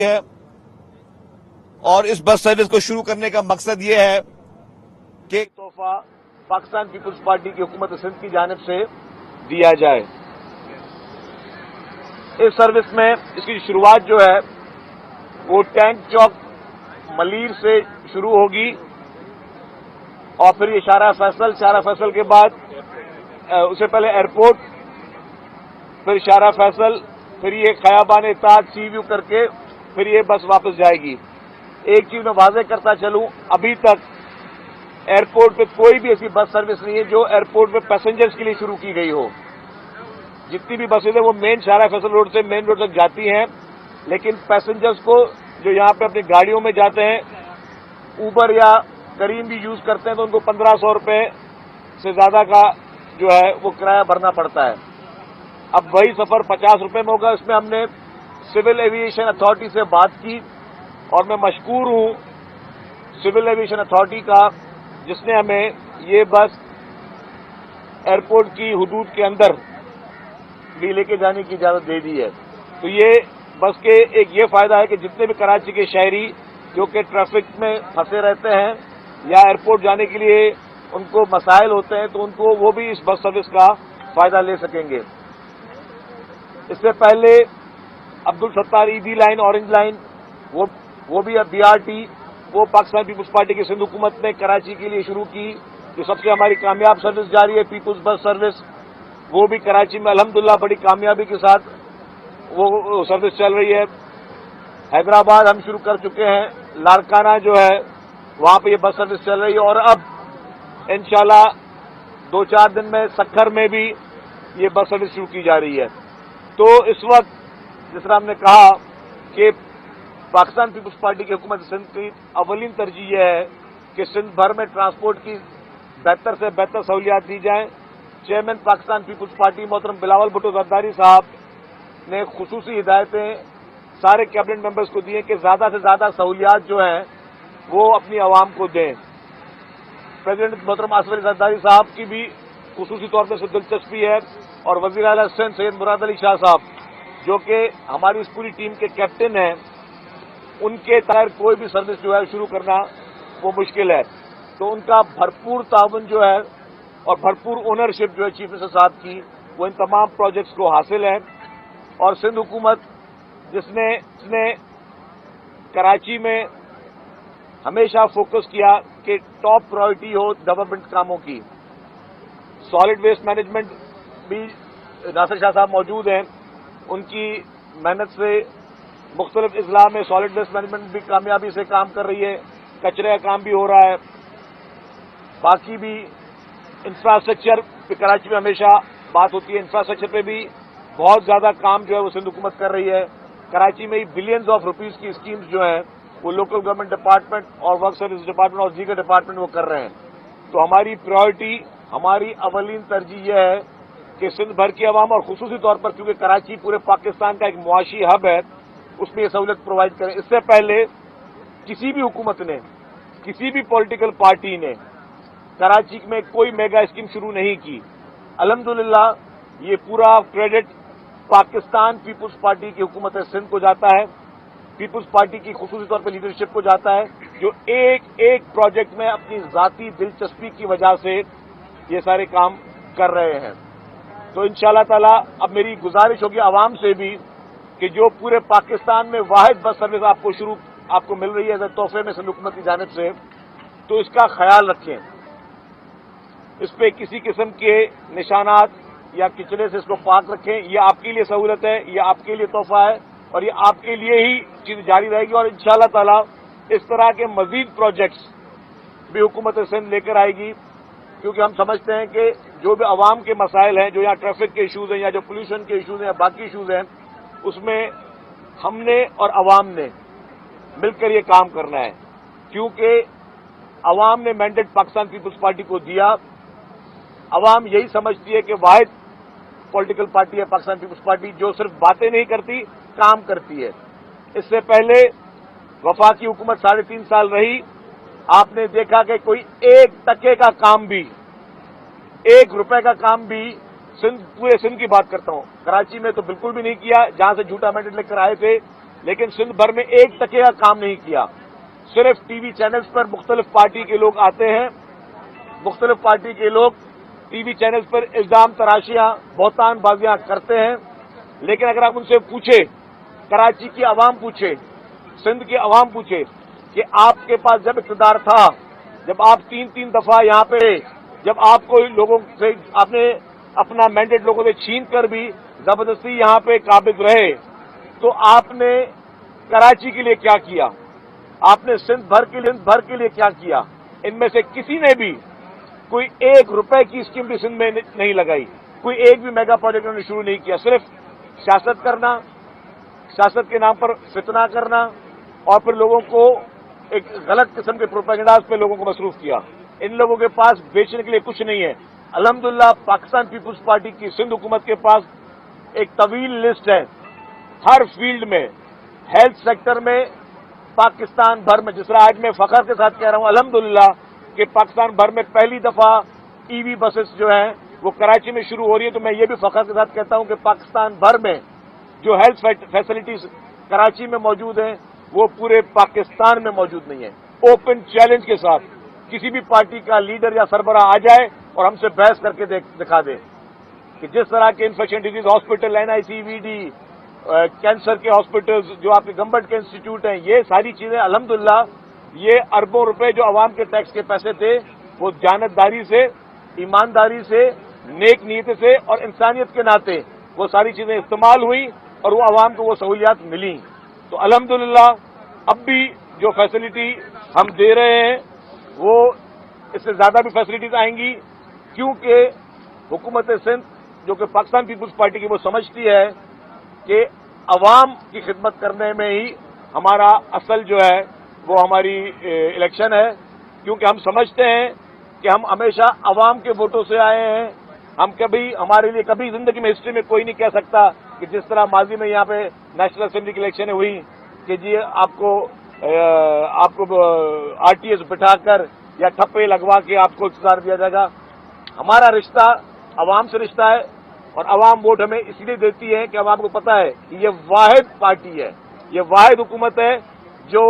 ہے اور اس bus service کو شروع کرنے کا مقصد یہ ہے کہ ایک تحفہ پاکستان پیپلز پارٹی کی حکومت سندھ کی جانب سے دیا جائے۔ اس سروس میں اس کی شروعات جو ہے وہ ٹینک چوک ملیر سے شروع ہوگی اور پھر یہ شارع فیصل کے بعد اس سے پہلے ایئرپورٹ، پھر شارع فیصل، پھر یہ خیابان اتحاد سی ویو کر کے پھر یہ بس واپس جائے گی۔ ایک چیز میں واضح کرتا چلوں، ابھی تک ایئرپورٹ پہ کوئی بھی ایسی بس سروس نہیں ہے جو ایئرپورٹ پہ پیسنجرز کے لیے شروع کی گئی ہو۔ جتنی بھی بسیں ہیں وہ مین شارع فیصل روڈ سے مین روڈ تک جاتی ہیں، لیکن پیسنجرز کو جو یہاں پہ اپنی گاڑیوں میں جاتے ہیں، اوبر یا کریم بھی یوز کرتے ہیں تو ان کو 1500 روپے سے زیادہ کا جو ہے وہ کرایہ بھرنا پڑتا ہے۔ اب وہی سفر 50 روپے میں ہوگا۔ اس میں ہم نے سول ایویشن اتھارٹی سے بات کی اور میں مشکور ہوں سول ایویشن اتھارٹی کا، جس نے ہمیں یہ بس ایئرپورٹ کی حدود کے اندر بھی لے کے جانے کی اجازت دے دی ہے۔ تو یہ بس کے ایک یہ فائدہ ہے کہ جتنے بھی کراچی کے شہری جو کہ ٹریفک میں پھنسے رہتے ہیں یا ایئرپورٹ جانے کے لیے ان کو مسائل ہوتے ہیں تو ان کو وہ بھی اس بس سروس کا فائدہ لے سکیں گے۔ اس سے پہلے عبدالستار ایدی لائن، اورنج لائن، وہ بھی اب BRT وہ پاکستان پیپلز پارٹی کی سندھ حکومت نے کراچی کے لیے شروع کی، جو سب سے ہماری کامیاب سروس جاری ہے پیپلز بس سروس، وہ بھی کراچی میں الحمدللہ بڑی کامیابی کے ساتھ وہ سروس چل رہی ہے۔ حیدرآباد ہم شروع کر چکے ہیں، لاڑکانہ جو ہے وہاں پہ یہ بس سروس چل رہی ہے اور اب انشاءاللہ 2-4 دن میں سکھر میں بھی یہ بس سروس شروع کی جا رہی ہے۔ تو اس وقت جس طرح ہم نے کہا کہ پاکستان پیپلز پارٹی کی حکومت سندھ کی اولین ترجیح یہ ہے کہ سندھ بھر میں ٹرانسپورٹ کی بہتر سے بہتر سہولیات دی جائیں۔ چیئرمین پاکستان پیپلز پارٹی محترم بلاول بھٹو زرداری صاحب نے خصوصی ہدایتیں سارے کیبنٹ ممبرز کو دی ہیں کہ زیادہ سے زیادہ سہولیات جو ہیں وہ اپنی عوام کو دیں۔ پریزیڈنٹ محترم آصف علی زرداری صاحب کی بھی خصوصی طور پر دلچسپی ہے اور وزیر اعلیٰ سندھ سید مراد علی شاہ صاحب جو کہ ہماری اس پوری ٹیم کے کیپٹن ہیں، ان کے تحت کوئی بھی سروس جو ہے شروع کرنا وہ مشکل ہے۔ تو ان کا بھرپور تعاون جو ہے اور بھرپور اونرشپ جو ہے چیف منسٹر صاحب کی وہ ان تمام پروجیکٹس کو حاصل ہے۔ اور سندھ حکومت جس نے کراچی میں ہمیشہ فوکس کیا کہ ٹاپ پرائرٹی ہو ڈیولپمنٹ کاموں کی۔ سالڈ ویسٹ مینجمنٹ بھی ناصر شاہ صاحب موجود ہیں، ان کی محنت سے مختلف اضلاع میں سالڈ ویسٹ مینجمنٹ بھی کامیابی سے کام کر رہی ہے، کچرے کا کام بھی ہو رہا ہے۔ باقی بھی انفراسٹرکچر پہ کراچی میں ہمیشہ بات ہوتی ہے، انفراسٹرکچر پہ بھی بہت زیادہ کام جو ہے وہ سندھ حکومت کر رہی ہے۔ کراچی میں بلینز آف روپیز کی اسکیمز جو ہیں وہ لوکل گورنمنٹ ڈپارٹمنٹ اور ورک سروس ڈپارٹمنٹ اور دیگر ڈپارٹمنٹ وہ کر رہے ہیں۔ تو ہماری پرائرٹی، ہماری اولین ترجیح یہ ہے کہ سندھ بھر کی عوام اور خصوصی طور پر کیونکہ کراچی پورے پاکستان کا ایک معاشی ہب ہے، اس میں یہ سہولت پرووائڈ کریں۔ اس سے پہلے کسی بھی حکومت نے، کسی بھی پولیٹیکل پارٹی نے کراچی میں کوئی میگا اسکیم شروع نہیں کی۔ الحمدللہ یہ پورا کریڈٹ پاکستان پیپلز پارٹی کی حکومت سندھ کو جاتا ہے، پیپلز پارٹی کی خصوصی طور پہ لیڈرشپ کو جاتا ہے، جو ایک ایک پروجیکٹ میں اپنی ذاتی دلچسپی کی وجہ سے یہ سارے کام کر رہے ہیں۔ تو انشاءاللہ تعالی اب میری گزارش ہوگی عوام سے بھی کہ جو پورے پاکستان میں واحد بس سروس آپ کو مل رہی ہے تحفے میں سندھ حکومت کی جانب سے، تو اس کا خیال رکھیں، اس پہ کسی قسم کے نشانات یا کچرے سے اس کو پاک رکھیں۔ یہ آپ کے لیے سہولت ہے، یہ آپ کے لیے تحفہ ہے اور یہ آپ کے لیے ہی چیز جاری رہے گی اور انشاءاللہ تعالی اس طرح کے مزید پروجیکٹس بھی حکومت سندھ لے کر آئے گی، کیونکہ ہم سمجھتے ہیں کہ جو بھی عوام کے مسائل ہیں، جو یہاں ٹریفک کے ایشوز ہیں یا جو پولوشن کے ایشوز ہیں یا باقی ایشوز ہیں، اس میں ہم نے اور عوام نے مل کر یہ کام کرنا ہے، کیونکہ عوام نے مینڈیٹ پاکستان پیپلز پارٹی کو دیا۔ عوام یہی سمجھتی ہے کہ واحد پولیٹیکل پارٹی ہے پاکستان پیپلز پارٹی جو صرف باتیں نہیں کرتی، کام کرتی ہے۔ اس سے پہلے وفاقی حکومت 3.5 سال رہی، آپ نے دیکھا کہ کوئی ایک ٹکے کا کام بھی، 1 روپے کا کام بھی پورے سندھ کی بات کرتا ہوں، کراچی میں تو بالکل بھی نہیں کیا۔ جہاں سے جھوٹا مینڈیٹ لے کر آئے تھے لیکن سندھ بھر میں ایک ٹکے کا کام نہیں کیا. صرف ٹی وی چینلز پر مختلف پارٹی کے لوگ آتے ہیں، مختلف پارٹی کے لوگ ٹی وی چینلز پر الزام تراشیاں، بہتان بازیاں کرتے ہیں. لیکن اگر آپ ان سے پوچھیں، کراچی کی عوام پوچھے، سندھ کی عوام پوچھے کہ آپ کے پاس جب اقتدار تھا، جب آپ تین دفعہ یہاں پہ، جب آپ کو لوگوں سے، آپ نے اپنا مینڈیٹ لوگوں سے چھین کر بھی زبردستی یہاں پہ قابض رہے، تو آپ نے کراچی کے لیے کیا کیا؟ آپ نے سندھ بھر کے لیے کیا کیا؟ ان میں سے کسی نے بھی کوئی 1 روپے کی اسکیم بھی سندھ میں نہیں لگائی، کوئی ایک بھی میگا پروجیکٹ انہوں نے شروع نہیں کیا. صرف سیاست کرنا، سیاست کے نام پر فتنہ کرنا، اور پھر لوگوں کو ایک غلط قسم کے پروپیگنڈاز پہ لوگوں کو مصروف کیا. ان لوگوں کے پاس بیچنے کے لیے کچھ نہیں ہے. الحمدللہ پاکستان پیپلز پارٹی کی سندھ حکومت کے پاس ایک طویل لسٹ ہے ہر فیلڈ میں. ہیلتھ سیکٹر میں پاکستان بھر میں، جس طرح آج میں فخر کے ساتھ کہہ رہا ہوں الحمدللہ کہ پاکستان بھر میں پہلی دفعہ ای وی بسز جو ہیں وہ کراچی میں شروع ہو رہی ہے، تو میں یہ بھی فخر کے ساتھ کہتا ہوں کہ پاکستان بھر میں جو ہیلتھ فیسلٹیز کراچی میں موجود ہیں وہ پورے پاکستان میں موجود نہیں ہیں. اوپن چیلنج کے ساتھ کسی بھی پارٹی کا لیڈر یا سربراہ آ جائے اور ہم سے بحث کر کے دکھا دے کہ جس طرح کے infection disease hospital, NICVD، cancer کے ہاسپٹلز، جو آپ کے گورنمنٹ کے انسٹیٹیوٹ ہیں، یہ ساری چیزیں الحمدللہ یہ اربوں روپے جو عوام کے ٹیکس کے پیسے تھے وہ جانتداری سے، ایمانداری سے، نیک نیت سے اور انسانیت کے ناطے وہ ساری چیزیں استعمال ہوئی اور وہ عوام کو وہ سہولیات ملیں. تو الحمدللہ اب بھی جو فیسلٹی ہم دے رہے ہیں وہ اس سے زیادہ بھی فیسلٹیز آئیں گی، کیونکہ حکومت سندھ جو کہ پاکستان پیپلز پارٹی کی وہ سمجھتی ہے کہ عوام کی خدمت کرنے میں ہی ہمارا اصل جو ہے وہ ہماری الیکشن ہے. کیونکہ ہم سمجھتے ہیں کہ ہم ہمیشہ عوام کے ووٹوں سے آئے ہیں. ہم ہمارے لیے کبھی زندگی میں ہسٹری میں کوئی نہیں کہہ سکتا کہ جس طرح ماضی میں یہاں پہ نیشنل اسمبلی کی الیکشنیں ہوئی کہ جی آپ کو RTS بٹھا کر یا ٹھپے لگوا کے آپ کو اقتدار دیا جائے گا. ہمارا رشتہ عوام سے رشتہ ہے اور عوام ووٹ ہمیں اس لیے دیتی ہے کہ عوام کو پتہ ہے کہ یہ واحد پارٹی ہے، یہ واحد حکومت ہے جو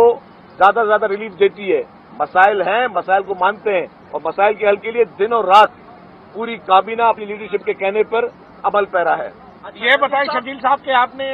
زیادہ سے زیادہ ریلیف دیتی ہے. مسائل ہیں، مسائل کو مانتے ہیں اور مسائل کے حل کے لیے دن اور رات پوری کابینہ اپنی لیڈرشپ کے کہنے پر عمل پیرا ہے. یہ بتائیں شکیل صاحب کہ آپ نے